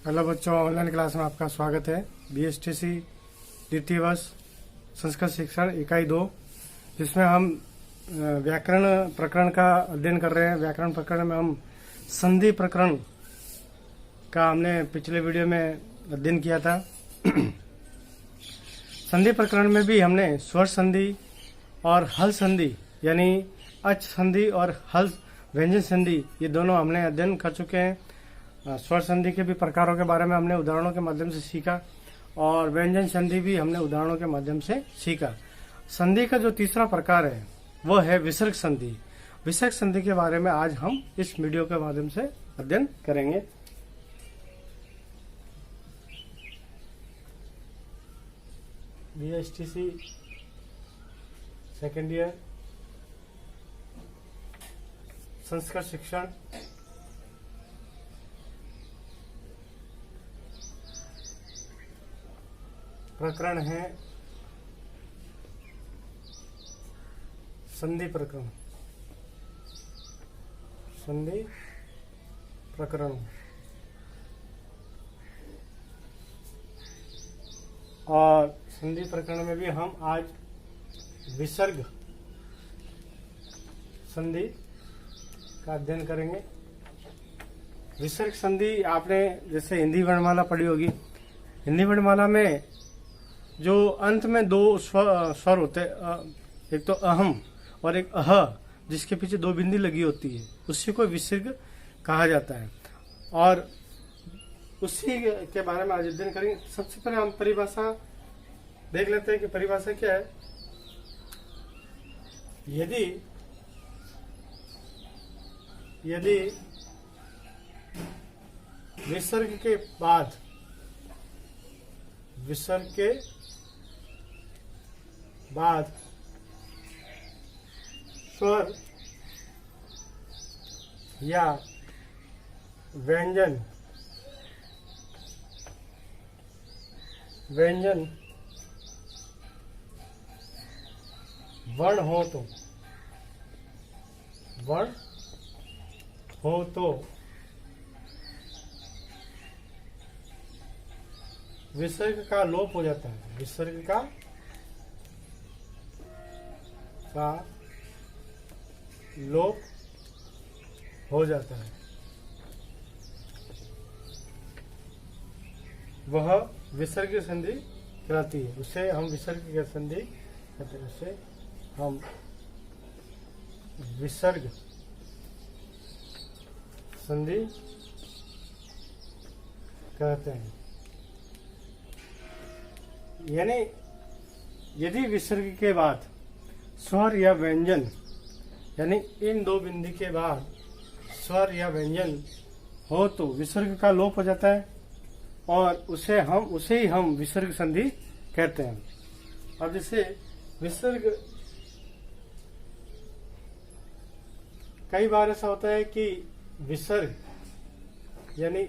Hello बच्चों, online class में आपका स्वागत है। BSTC द्वितीय वर्ष संस्कृत शिक्षण इकाई 2, जिसमें हम व्याकरण प्रकरण का अध्ययन कर रहे हैं। व्याकरण प्रकरण में हम संधि प्रकरण का हमने पिछले वीडियो में अध्ययन किया था। संधि प्रकरण में भी हमने स्वर संधि और हल संधि यानी अच संधि और हल व्यंजन संधि, ये दोनों हमने अध्ययन कर चुके हैं। स्वर संधि के भी प्रकारों के बारे में हमने उदाहरणों के माध्यम से सीखा और व्यंजन संधि भी हमने उदाहरणों के माध्यम से सीखा। संधि का जो तीसरा प्रकार है वो है विसर्ग संधि। विसर्ग संधि के बारे में आज हम इस वीडियो के माध्यम से अध्ययन करेंगे। BSTC सेकेंड ईयर संस्कृत शिक्षण प्रकरण है संधि प्रकरण। संधि प्रकरण और संधि प्रकरण में भी हम आज विसर्ग संधि का अध्ययन करेंगे। विसर्ग संधि आपने जैसे हिंदी वर्णमाला पढ़ी होगी। हिंदी वर्णमाला में जो अंत में दो स्वर होते हैं, एक तो अहम और एक अह, जिसके पीछे दो बिंदी लगी होती है, उसी को विसर्ग कहा जाता है। और उसी के बारे में आज अध्ययन करेंगे। सबसे पहले हम परिभाषा देख लेते हैं कि परिभाषा क्या है। यदि विसर्ग के बाद स्वर या व्यंजन वर्ण हो तो विसर्ग का लोप हो जाता है। विसर्ग का लोप हो जाता है। वह विसर्ग संधि कहलाती है। उसे हम विसर्ग संधि कहते हैं। उसे हम विसर्ग संधि कहते हैं। यानी यदि विसर्ग के बाद स्वर या व्यंजन, यानी इन दो बिंदु के बाद स्वर या व्यंजन हो तो विसर्ग का लोप हो जाता है और उसे ही हम विसर्ग संधि कहते हैं। अब जैसे विसर्ग, कई बार ऐसा होता है कि विसर्ग यानी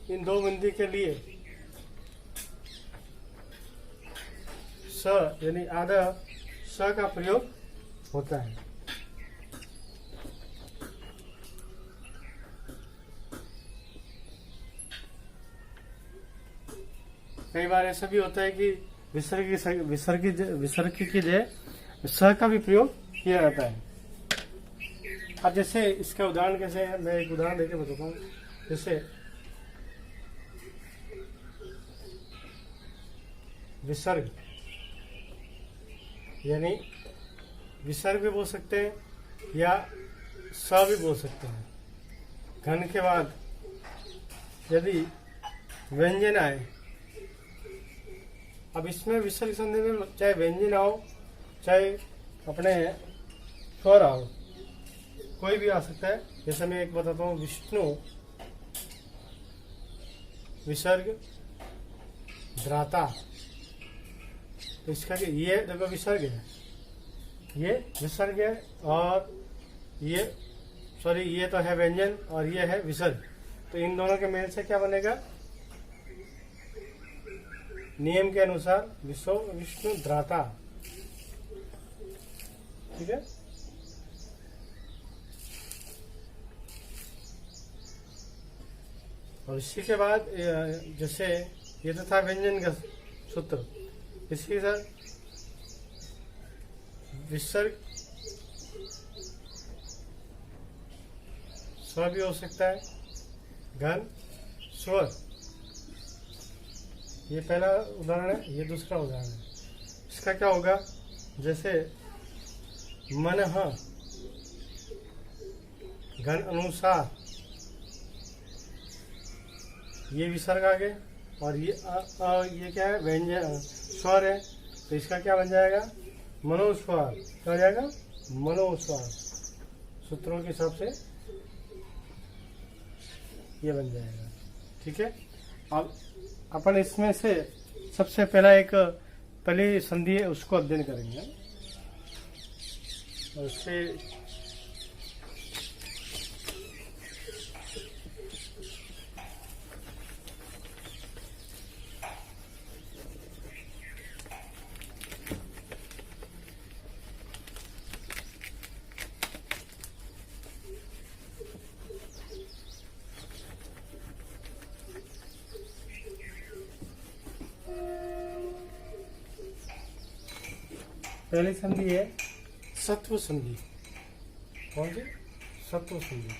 इन दो बिंदु के लिए स यानी आधा स का प्रयोग होता है। कई बार ऐसा भी होता है कि विसर्ग की जगह स का भी प्रयोग किया जाता है। अब जैसे इसका उदाहरण कैसे है, मैं एक उदाहरण देके बताता हूँ। जैसे विसर्ग यानी विसर्ग भी बोल सकते हैं या स भी बोल सकते हैं। घन के बाद यदि व्यंजन आए, अब इसमें विसर्ग संधि में चाहे व्यंजन आओ चाहे अपने स्वर आओ, कोई भी आ सकता है। जैसे मैं एक बताता हूँ, विष्णु विसर्ग द्राता। तो इसका ये देखो विसर्ग है, ये विसर्ग है और ये तो है व्यंजन और ये है विसर्ग। तो इन दोनों के मेल से क्या बनेगा? नियम के अनुसार विष्णु द्राता। ठीक है। और इसी के बाद जैसे ये तो था व्यंजन का सूत्र, इसी के साथ विसर्ग स्वर भी हो सकता है, घन स्वर। ये पहला उदाहरण है, ये दूसरा उदाहरण है। इसका क्या होगा, जैसे मनः घन अनुसार, ये विसर्ग आ गए, और ये क्या है, व्यंजन स्वर है, तो इसका क्या बन जाएगा, मनोस्वर। क्या हो जाएगा, मनोस्वर। सूत्रों के हिसाब से ये बन जाएगा। ठीक है, अब अपन इसमें से सबसे पहला पहली संधि है उसको अध्ययन करेंगे, और उससे पहली संधि है सत्व संधि। कौन सी, सत्व संधि,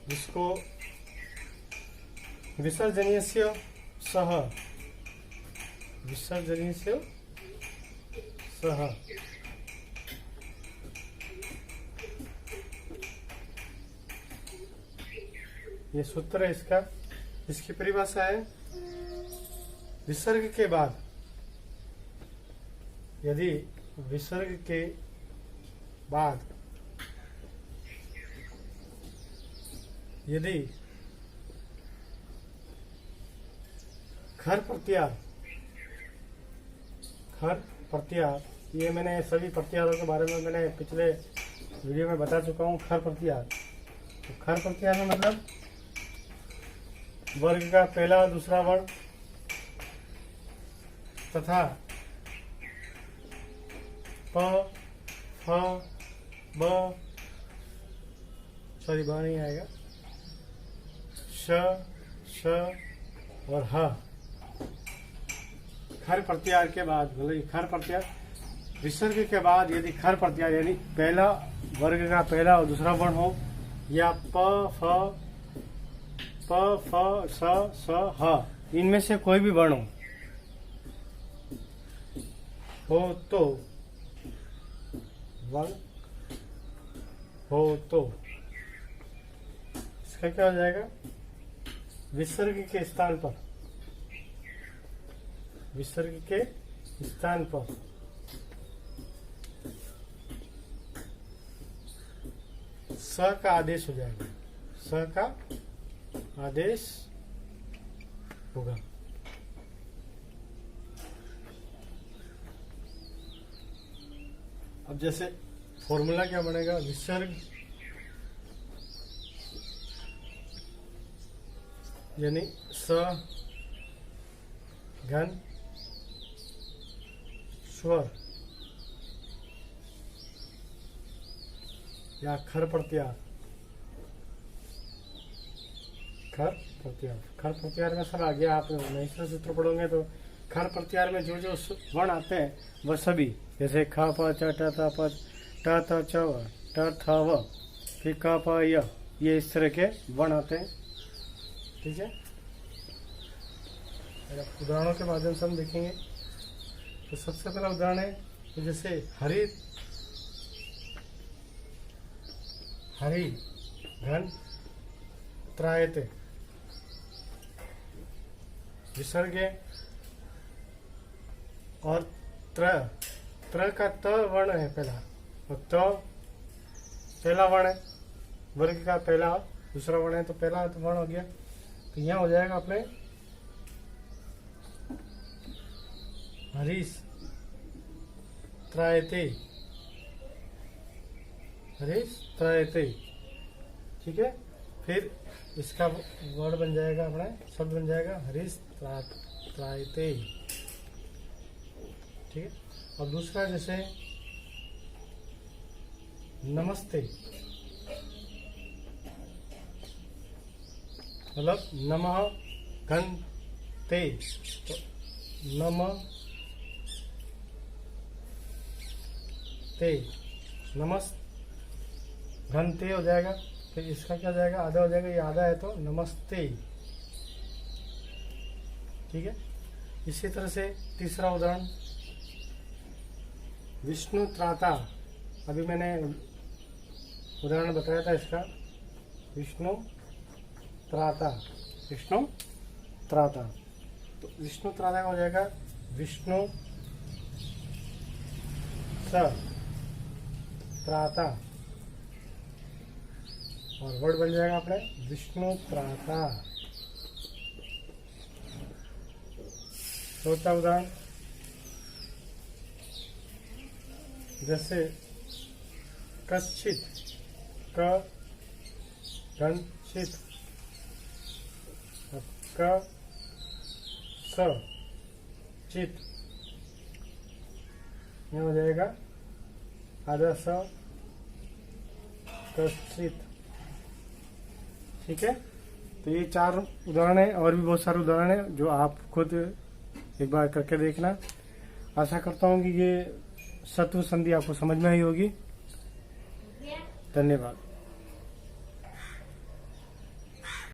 जिसको विसर्जनीयस्य सह, विसर्जनीयस्य सह, ये सूत्र है इसका। इसकी परिभाषा है, विसर्ग के बाद, यदि विसर्ग के बाद यदि खर प्रत्यार, खर प्रत्यार, ये मैंने सभी प्रत्यारों के बारे में मैंने पिछले वीडियो में बता चुका हूँ। खर प्रत्यार, तो खर प्रत्यार में मतलब वर्ग का पहला और दूसरा वर्ण तथा प, फ, ब, सॉरी ब नहीं आएगा, श, श और ह। खर प्रत्यार के बाद, मतलब खर प्रत्यार विसर्ग के बाद यदि खर प्रत्यार यानी पहला वर्ग का पहला और दूसरा वर्ण हो, या प, फ, स, ह, इनमें से कोई भी वर्ण हो तो, वर्ण हो तो इसका क्या हो जाएगा, विसर्ग के स्थान पर, विसर्ग के स्थान पर स का आदेश हो जाएगा, स का आदेश होगा। अब जैसे फॉर्मूला क्या बनेगा, विसर्ग यानी स घन स्वर या खर प्रत्यार, खर प्रत्यार, खर प्रत्यार में सब आ गया। आप नैसर्गिक सूत्र पढ़ोगे तो खर प्रत्यार में जो जो वर्ण आते हैं वह सभी, जैसे ख प च ट त प ट त च व ट थ व, फिर क प य, ये इस तरह के वर्ण आते हैं। ठीक है, उदाहरणों के माध्यम से हम देखेंगे। तो सबसे पहला उदाहरण है, तो जैसे हरि, हरि घन त्रायते, विसर्ग है, और त्र का त वर्ण है पहला, और त पहला वर्ण है, वर्ग का पहला दूसरा वर्ण है, तो पहला वर्ण हो गया। तो यहाँ हो जाएगा अपने हरीश त्रायते, हरीश त्रायते। ठीक है, फिर इसका वर्ड बन जाएगा, अपना शब्द बन जाएगा हरीश त्रायते। ठीक है, और दूसरा जैसे नमस्ते, मतलब नमः घन ते, तो नमः ते, नमस् घनते हो जाएगा। फिर इसका क्या हो जाएगा, आधा हो जाएगा, ये आधा है तो नमस्ते। ठीक है। इसी तरह से तीसरा उदाहरण, विष्णु त्राता। अभी मैंने उदाहरण बताया था इसका, विष्णु त्राता, विष्णु त्राता। तो विष्णु त्राता का हो जाएगा विष्णु स त्राता, और वर्ड बन जाएगा अपने विष्णु त्राता। चौथा उदाहरण, जैसे कश्चित, क गंचित, क स चित, ये हो जाएगा आधा स कश्चित। ठीक है। तो ये 4 उदाहरण है, और भी बहुत सारे उदाहरण है जो आप खुद एक बार करके देखना। आशा करता हूँ कि ये सत्व संधि आपको समझ में आई होगी। धन्यवाद।